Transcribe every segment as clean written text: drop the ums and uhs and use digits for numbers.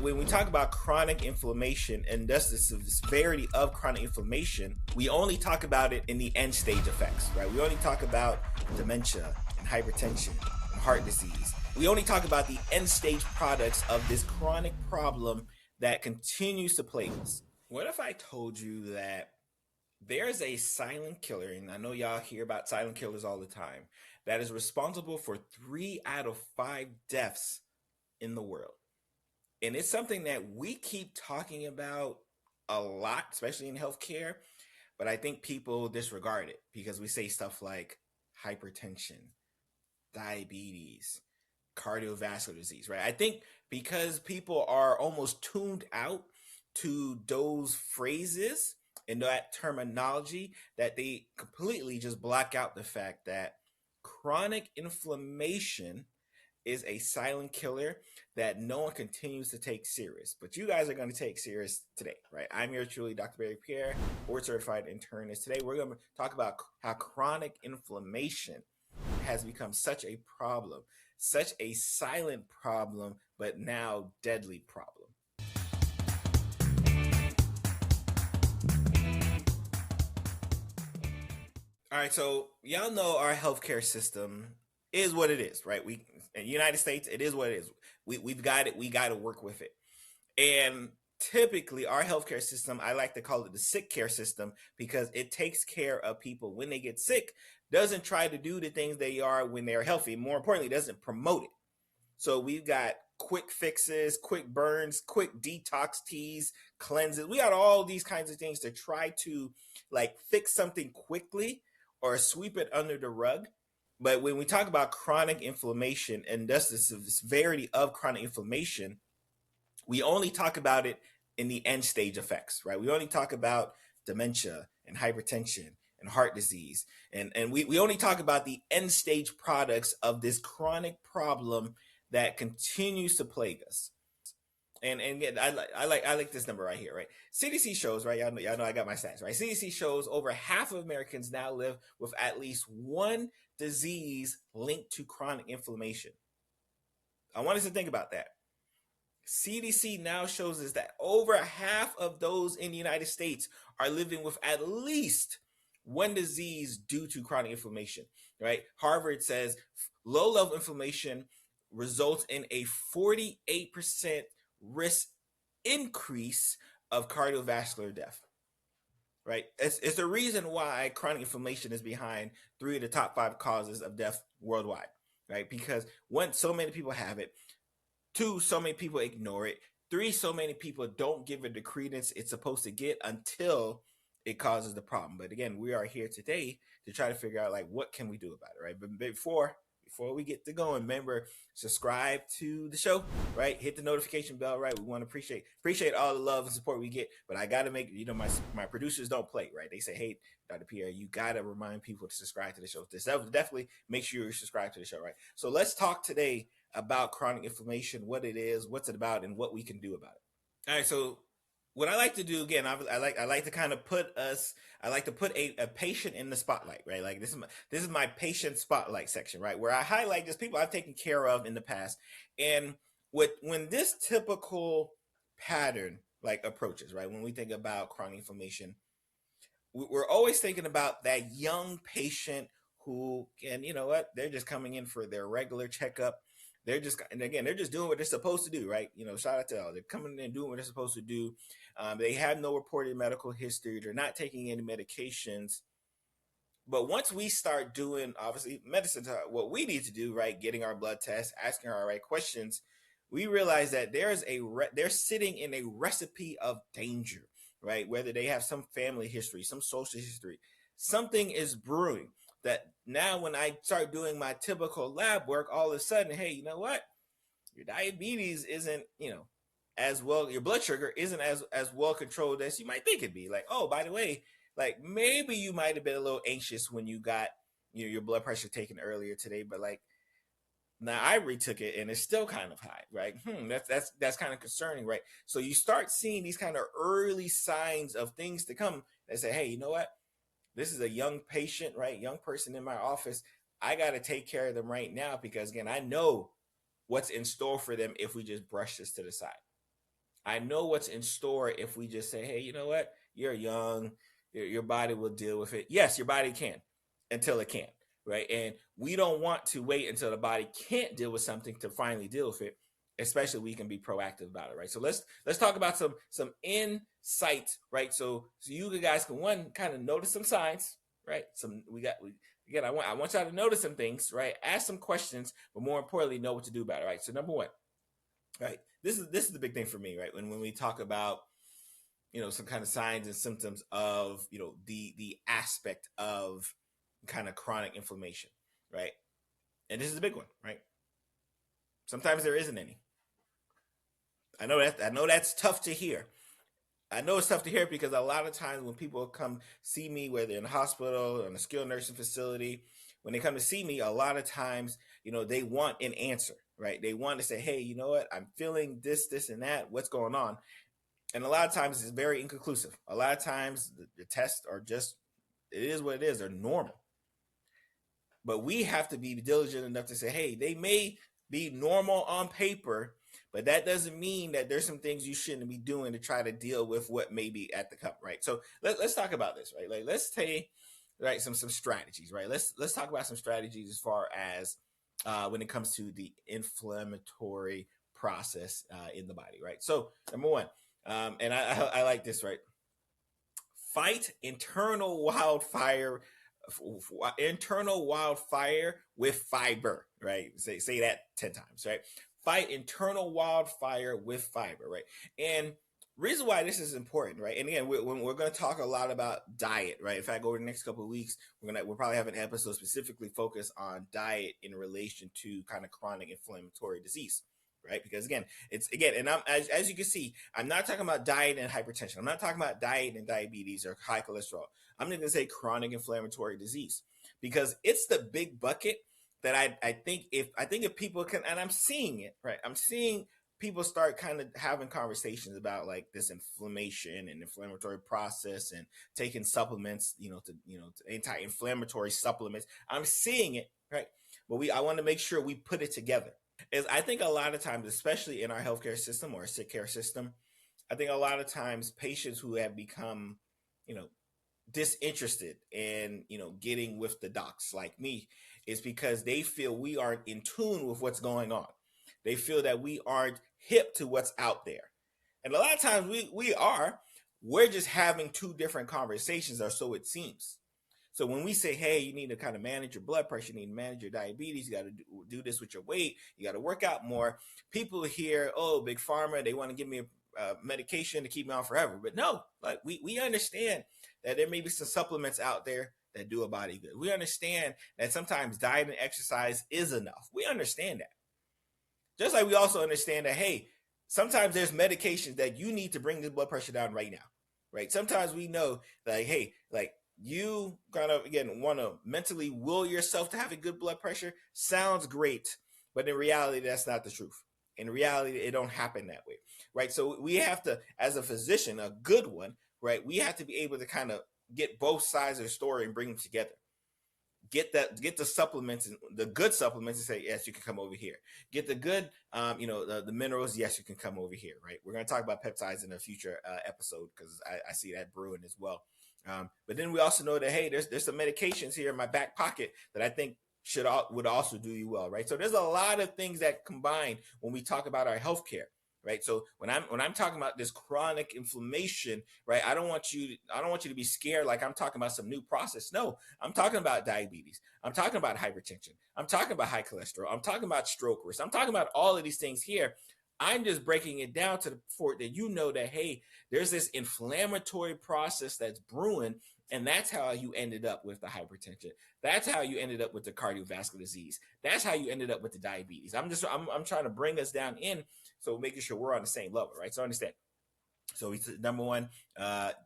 When we talk about chronic inflammation and thus the severity of chronic inflammation, we only talk about it in the end stage effects, right? We only talk about dementia and hypertension and heart disease. We only talk about the end stage products of this chronic problem that continues to plague us. What if I told you that there's a silent killer, and I know y'all hear about silent killers all the time, that is responsible for 3 out of 5 deaths in the world? And it's something that we keep talking about a lot, especially in healthcare, but I think people disregard it because we say stuff like hypertension, diabetes, cardiovascular disease, right? I think because people are almost tuned out to those phrases and that terminology that they completely just block out the fact that chronic inflammation is a silent killer that no one continues to take serious. But you guys are going to take serious today, right? I'm your truly Dr. Pierre, board certified internist. Today we're going to talk about how chronic inflammation has become such a problem, such a silent problem, but now deadly problem. All right, so y'all know our healthcare system is what it is, right? We in the United States, it is what it is. We've got it. We got to work with it. And typically, our healthcare system, I like to call it the sick care system because it takes care of people when they get sick. Doesn't try to do the things they are when they're healthy. More importantly, doesn't promote it. So we've got quick fixes, quick burns, quick detox teas, cleanses. We got all these kinds of things to try to like fix something quickly or sweep it under the rug. But when we talk about chronic inflammation and thus the severity of chronic inflammation, we only talk about it in the end stage effects, right? We only talk about dementia and hypertension and heart disease. And we only talk about the end stage products of this chronic problem that continues to plague us. And again, I like this number right here, right? CDC shows, right? Y'all know I got my stats, right? CDC shows over half of Americans now live with at least one disease linked to chronic inflammation. I want us to think about that. CDC now shows us that over half of those in the United States are living with at least one disease due to chronic inflammation, right? Harvard says low level inflammation results in a 48% risk increase of cardiovascular death, right? It's the reason why chronic inflammation is behind 3 of the top 5 causes of death worldwide, right? Because 1, so many people have it. 2, so many people ignore it. 3, so many people don't give it the credence it's supposed to get until it causes the problem. But again, we are here today to try to figure out like what can we do about it, right? But before we get to going, remember, subscribe to the show, right? Hit the notification bell, right? We want to appreciate all the love and support we get, but I got to make, my producers don't play, right? They say, hey, Dr. Pierre, you got to remind people to subscribe to the show. Definitely make sure you subscribe to the show, right? So let's talk today about chronic inflammation, what it is, what's it about, and what we can do about it. All right, so what I like to do again, I like to kind of put a patient in the spotlight, right? Like this is my patient spotlight section, right? Where I highlight just people I've taken care of in the past. And when this typical pattern like approaches, right? When we think about chronic inflammation, we're always thinking about that young patient who, and you know what, they're just coming in for their regular checkup. They're just doing what they're supposed to do, right? Shout out to all. They're coming in and doing what they're supposed to do. They have no reported medical history. They're not taking any medications. But once we start doing, obviously, medicine, what we need to do, right? Getting our blood tests, asking our right questions, we realize that they're sitting in a recipe of danger, right? Whether they have some family history, some social history, something is brewing. That now when I start doing my typical lab work, all of a sudden, hey, you know what? Your diabetes isn't, as well, your blood sugar isn't as well controlled as you might think it'd be. Like, oh, by the way, like maybe you might have been a little anxious when you got, your blood pressure taken earlier today, but like now I retook it and it's still kind of high, right? That's kind of concerning, right? So you start seeing these kind of early signs of things to come that say, hey, you know what? This is a young patient, right? Young person in my office. I got to take care of them right now because, again, I know what's in store for them if we just brush this to the side. I know what's in store if we just say, hey, you know what? You're young. Your body will deal with it. Yes, your body can until it can't, right? And we don't want to wait until the body can't deal with something to finally deal with it. Especially we can be proactive about it, right? So let's talk about some insights, right? So you guys can one kind of notice some signs, right? Again, I want y'all to notice some things, right? Ask some questions, but more importantly, know what to do about it, right? So number one, right? This is the big thing for me, right? When we talk about some kind of signs and symptoms of the aspect of kind of chronic inflammation, right? And this is a big one, right? Sometimes there isn't any. I know that's tough to hear. I know it's tough to hear because a lot of times when people come see me, whether in a hospital or in a skilled nursing facility, when they come to see me, a lot of times, they want an answer, right? They want to say, hey, you know what? I'm feeling this, and that. What's going on? And a lot of times it's very inconclusive. A lot of times the tests are just, it is what it is. They're normal. But we have to be diligent enough to say, hey, they may be normal on paper, but that doesn't mean that there's some things you shouldn't be doing to try to deal with what may be at the cup, right? So let's talk about this, right? Like let's take some strategies, right? Let's talk about some strategies as far as when it comes to the inflammatory process in the body, right? So number one, and I like this, right? Fight internal wildfire with fiber, right? Say that 10 times, right? Fight internal wildfire with fiber, right? And reason why this is important, right? And again, we're going to talk a lot about diet, right? In fact, over the next couple of weeks, we'll probably have an episode specifically focused on diet in relation to kind of chronic inflammatory disease, right? Because again, and I'm as you can see, I'm not talking about diet and hypertension. I'm not talking about diet and diabetes or high cholesterol. I'm going to say chronic inflammatory disease because it's the big bucket that I think if people can, and I'm seeing it, right? I'm seeing people start kind of having conversations about like this inflammation and inflammatory process and taking supplements, to anti-inflammatory supplements. I'm seeing it, right? But I want to make sure we put it together. Is I think a lot of times, especially in our healthcare system or sick care system, I think a lot of times patients who have become, disinterested in, getting with the docs like me is because they feel we aren't in tune with what's going on. They feel that we aren't hip to what's out there. And a lot of times we are. We're just having two different conversations, or so it seems. So when we say, hey, you need to kind of manage your blood pressure, you need to manage your diabetes, you got to do this with your weight, you got to work out more. People hear, oh, big pharma, they want to give me a medication to keep me on forever. But no, like we understand that there may be some supplements out there that do a body good. We understand that sometimes diet and exercise is enough. We understand that. Just like we also understand that, hey, sometimes there's medications that you need to bring the blood pressure down right now, right? Sometimes we know that, hey, like you kind of, again, want to mentally will yourself to have a good blood pressure. Sounds great, but in reality, that's not the truth. In reality, it don't happen that way, right? So we have to, as a physician, a good one, right? We have to be able to kind of get both sides of the story and bring them together. Get the supplements and the good supplements and say, yes, you can come over here. Get the good, the minerals. Yes, you can come over here. Right. We're going to talk about peptides in a future episode because I see that brewing as well. But then we also know that, hey, there's some medications here in my back pocket that I think would also do you well. Right. So there's a lot of things that combine when we talk about our healthcare. Right. So when I'm talking about this chronic inflammation, right, I don't want you to be scared like I'm talking about some new process. No, I'm talking about diabetes. I'm talking about hypertension. I'm talking about high cholesterol. I'm talking about stroke risk. I'm talking about all of these things here. I'm just breaking it down to the point that that, hey, there's this inflammatory process that's brewing, and that's how you ended up with the hypertension. That's how you ended up with the cardiovascular disease. That's how you ended up with the diabetes. I'm trying to bring us down in, so making sure we're on the same level, right? So understand. So number one,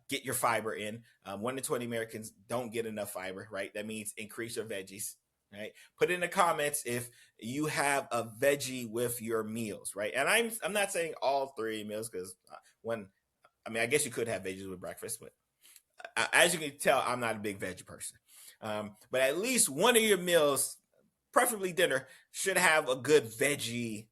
get your fiber in. 1 in 20 Americans don't get enough fiber, right? That means increase your veggies, right? Put in the comments if you have a veggie with your meals, right? And I'm not saying all 3 meals because I guess you could have veggies with breakfast, but as you can tell, I'm not a big veggie person. But at least one of your meals, preferably dinner, should have a good veggie,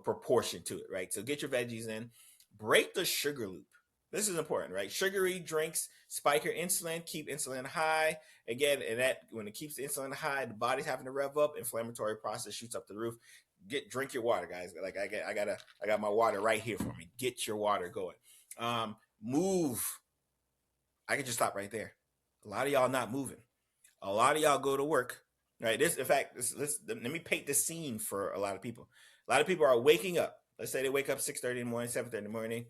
proportion to it, right? So get your veggies in. break the sugar loop. This is important, right? Sugary drinks spike your insulin, keep insulin high. Again, and that when it keeps the insulin high, the body's having to rev up, inflammatory process shoots up to the roof. Drink your water, guys. Like I got my water right here for me. Get your water going. Move. I can just stop right there. A lot of y'all not moving. A lot of y'all go to work, right? In fact, let me paint the scene for a lot of people. A lot of people are waking up. Let's say they wake up 6:30 in the morning, 7:30 in the morning,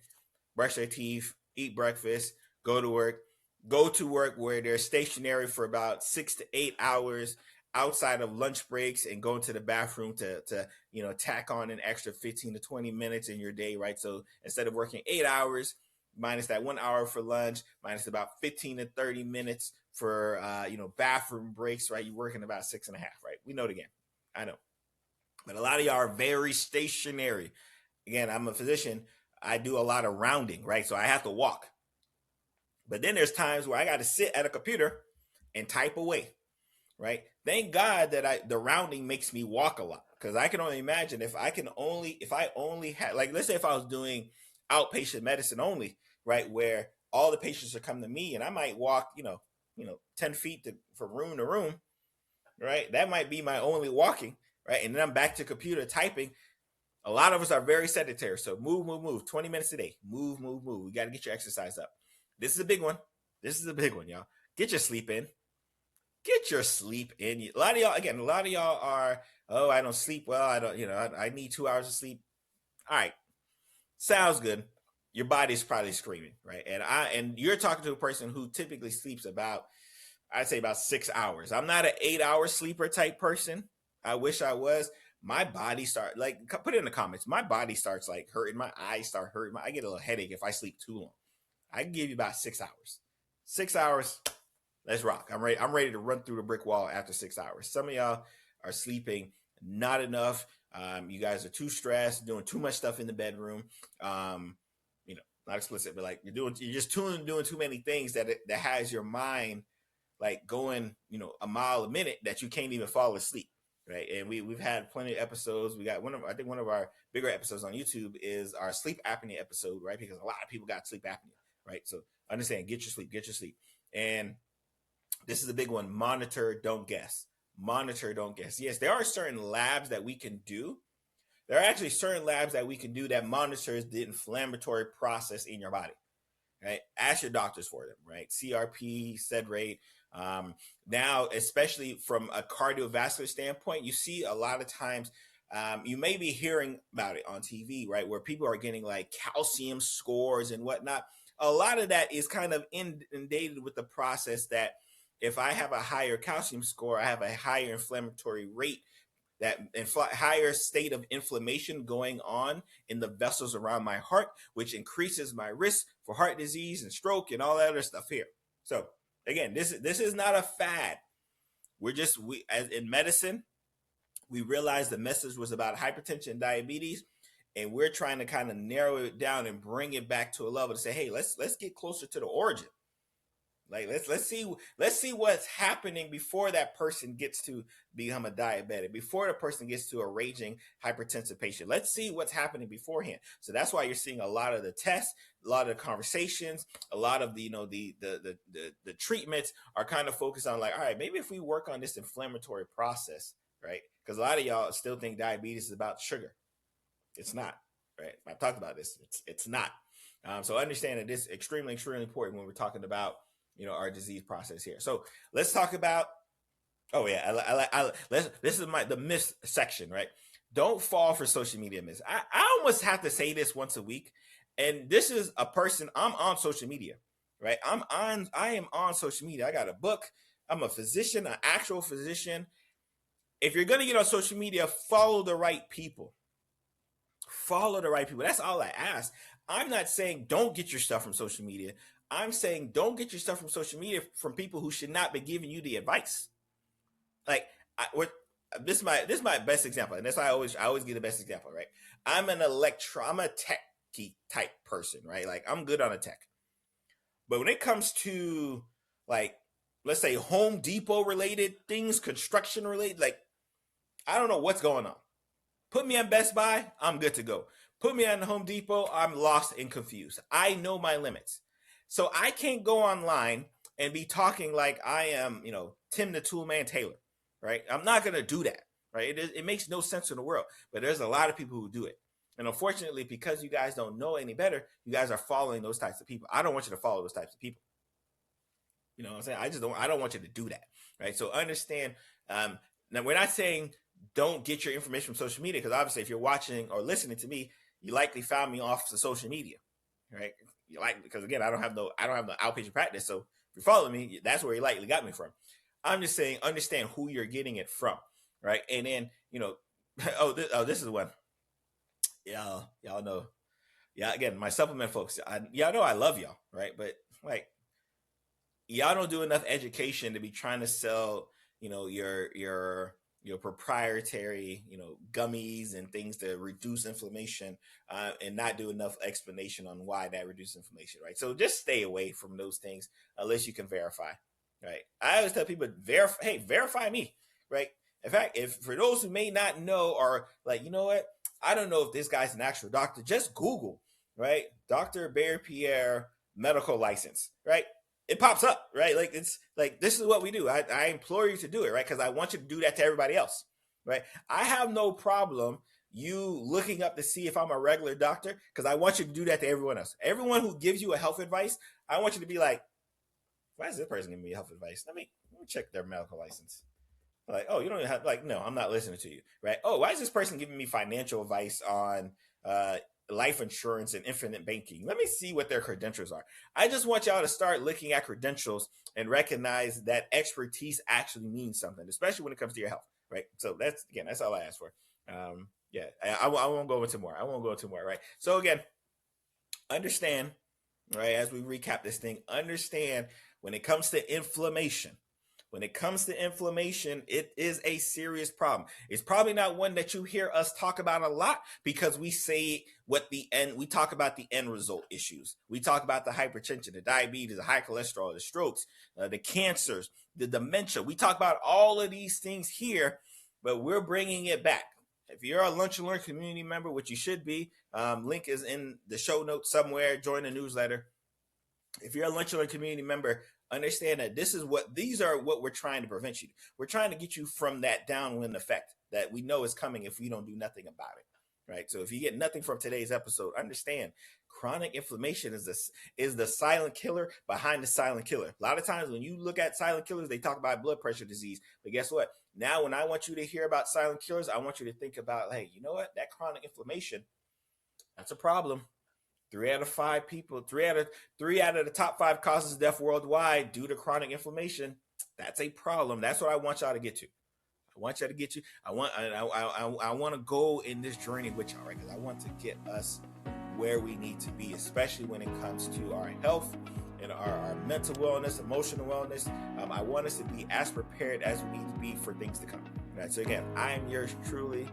brush their teeth, eat breakfast, go to work where they're stationary for about 6 to 8 hours outside of lunch breaks and going to the bathroom to tack on an extra 15 to 20 minutes in your day, right? So instead of working 8 hours, minus that 1 hour for lunch, minus about 15 to 30 minutes for bathroom breaks, right? You're working about 6.5, right? We know the game. I know. But a lot of y'all are very stationary. Again, I'm a physician. I do a lot of rounding, right? So I have to walk. But then there's times where I got to sit at a computer and type away, right? Thank God that the rounding makes me walk a lot, because I can only imagine if I only had, like, let's say if I was doing outpatient medicine only, right, where all the patients are coming to me and I might walk, 10 feet from room to room, right? That might be my only walking, right? And then I'm back to computer typing. A lot of us are very sedentary. So move, 20 minutes a day. Move. We got to get your exercise up. This is a big one. Y'all. Get your sleep in. A lot of y'all are, oh, I don't sleep well. I don't, I need 2 hours of sleep. All right. Sounds good. Your body's probably screaming, right? And you're talking to a person who typically sleeps I'd say about 6 hours. I'm not an 8-hour sleeper type person. I wish I was. My body put it in the comments. My body starts like hurting. My eyes start hurting. I get a little headache if I sleep too long. I can give you about 6 hours. 6 hours. Let's rock. I'm ready. I'm ready to run through the brick wall after 6 hours. Some of y'all are sleeping not enough. You guys are too stressed, doing too much stuff in the bedroom. Not explicit, but like you're just doing too many things that has your mind like going, a mile a minute that you can't even fall asleep, right? And we've had plenty of episodes. We got one of our bigger episodes on YouTube is our sleep apnea episode, right? Because a lot of people got sleep apnea, right? So understand, get your sleep. And this is a big one. Monitor, don't guess. Yes, there are certain labs that we can do. There are actually certain labs that we can do that monitors the inflammatory process in your body, right? Ask your doctors for them, right? CRP, sed rate. Now, especially from a cardiovascular standpoint, you see a lot of times, you may be hearing about it on TV, right? Where people are getting like calcium scores and whatnot. A lot of that is kind of inundated with the process that if I have a higher calcium score, I have a higher inflammatory rate, that higher state of inflammation going on in the vessels around my heart, which increases my risk for heart disease and stroke and all that other stuff here. So again, this is not a fad. As in medicine, we realized the message was about hypertension and diabetes, and we're trying to kind of narrow it down and bring it back to a level to say, hey, let's get closer to the origin. Like let's see what's happening before that person gets to become a diabetic, before the person gets to a raging hypertensive patient. Let's see what's happening beforehand. So that's why you're seeing a lot of the tests, a lot of the conversations, a lot of the the treatments are kind of focused on like, all right, maybe if we work on this inflammatory process, right? Because a lot of y'all still think diabetes is about sugar. It's not, right? I've talked about this. It's not. So understand that this is extremely, extremely important when we're talking about our disease process here. So let's talk about. Oh yeah, this is the myth section, right? Don't fall for social media myths. I almost have to say this once a week, and this is a person. I'm on social media, right? I am on social media. I got a book. I'm a physician, an actual physician. If you're gonna get on social media, follow the right people. That's all I ask. I'm not saying don't get your stuff from social media. I'm saying don't get your stuff from social media from people who should not be giving you the advice. Like this is my best example, and that's why I always give the best example, right? I'm a techie type person, right? Like I'm good on a tech, but when it comes to like let's say Home Depot related things, construction related, like I don't know what's going on. Put me on Best Buy, I'm good to go. Put me on the Home Depot, I'm lost and confused. I know my limits. So I can't go online and be talking like I am, Tim the Toolman Taylor, right? I'm not going to do that, right? It makes no sense in the world, but there's a lot of people who do it. And unfortunately, because you guys don't know any better, you guys are following those types of people. I don't want you to follow those types of people. You know what I'm saying? I don't want you to do that, right? So understand, now we're not saying don't get your information from social media, because obviously if you're watching or listening to me, you likely found me off the social media, right? You like, because again, I don't have no outpatient practice. So if you're following me, that's where you likely got me from. I'm just saying, understand who you're getting it from, right? And then, this is one. Y'all know. Yeah, again, my supplement folks, y'all know I love y'all, right? But like, y'all don't do enough education to be trying to sell, your proprietary, gummies and things to reduce inflammation, and not do enough explanation on why that reduces inflammation, right? So just stay away from those things unless you can verify, right? I always tell people, verify me, right? In fact, if for those who may not know, or like, you know what, I don't know if this guy's an actual doctor, just Google, right? Dr. Pierre medical license, right? It pops up, right? Like, it's like, this is what we do. I implore you to do it, right? Because I want you to do that to everybody else, right? I have no problem you looking up to see if I'm a regular doctor, because I want you to do that to everyone else. Everyone who gives you a health advice, I want you to be like, why is this person giving me health advice? Let me check their medical license. Like, oh, you don't have, like, no, I'm not listening to you, right? Oh, why is this person giving me financial advice on life insurance and infinite banking? Let me see what their credentials are. I just want y'all to start looking at credentials and recognize that expertise actually means something, especially when it comes to your health, right? So that's all I ask for. I won't go into more. Right? So again, understand, right? As we recap this thing, understand when it comes to inflammation. When it comes to inflammation, it is a serious problem. It's probably not one that you hear us talk about a lot, because we say we talk about the end result issues. We talk about the hypertension, the diabetes, the high cholesterol, the strokes, the cancers, the dementia. We talk about all of these things here, but we're bringing it back. If you're a Lunch and Learn community member, which you should be, link is in the show notes somewhere. Join the newsletter. If you're a Lunch and Learn community member, understand that these are what we're trying to prevent you. We're trying to get you from that downwind effect that we know is coming if we don't do nothing about it, right? So if you get nothing from today's episode, understand chronic inflammation is the silent killer behind the silent killer. A lot of times when you look at silent killers, they talk about blood pressure disease. But guess what? Now, when I want you to hear about silent killers, I want you to think about, hey, you know what? That chronic inflammation, that's a problem. 3 out of 5 people, three out of the top 5 causes of death worldwide due to chronic inflammation. That's a problem. That's what I want y'all to get to. I want y'all to get you. I want to go in this journey with y'all, right? Because I want to get us where we need to be, especially when it comes to our health and our mental wellness, emotional wellness. I want us to be as prepared as we need to be for things to come. Right. So again, I am yours truly,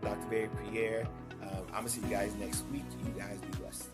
Dr. Pierre. I'm gonna see you guys next week. You guys be blessed.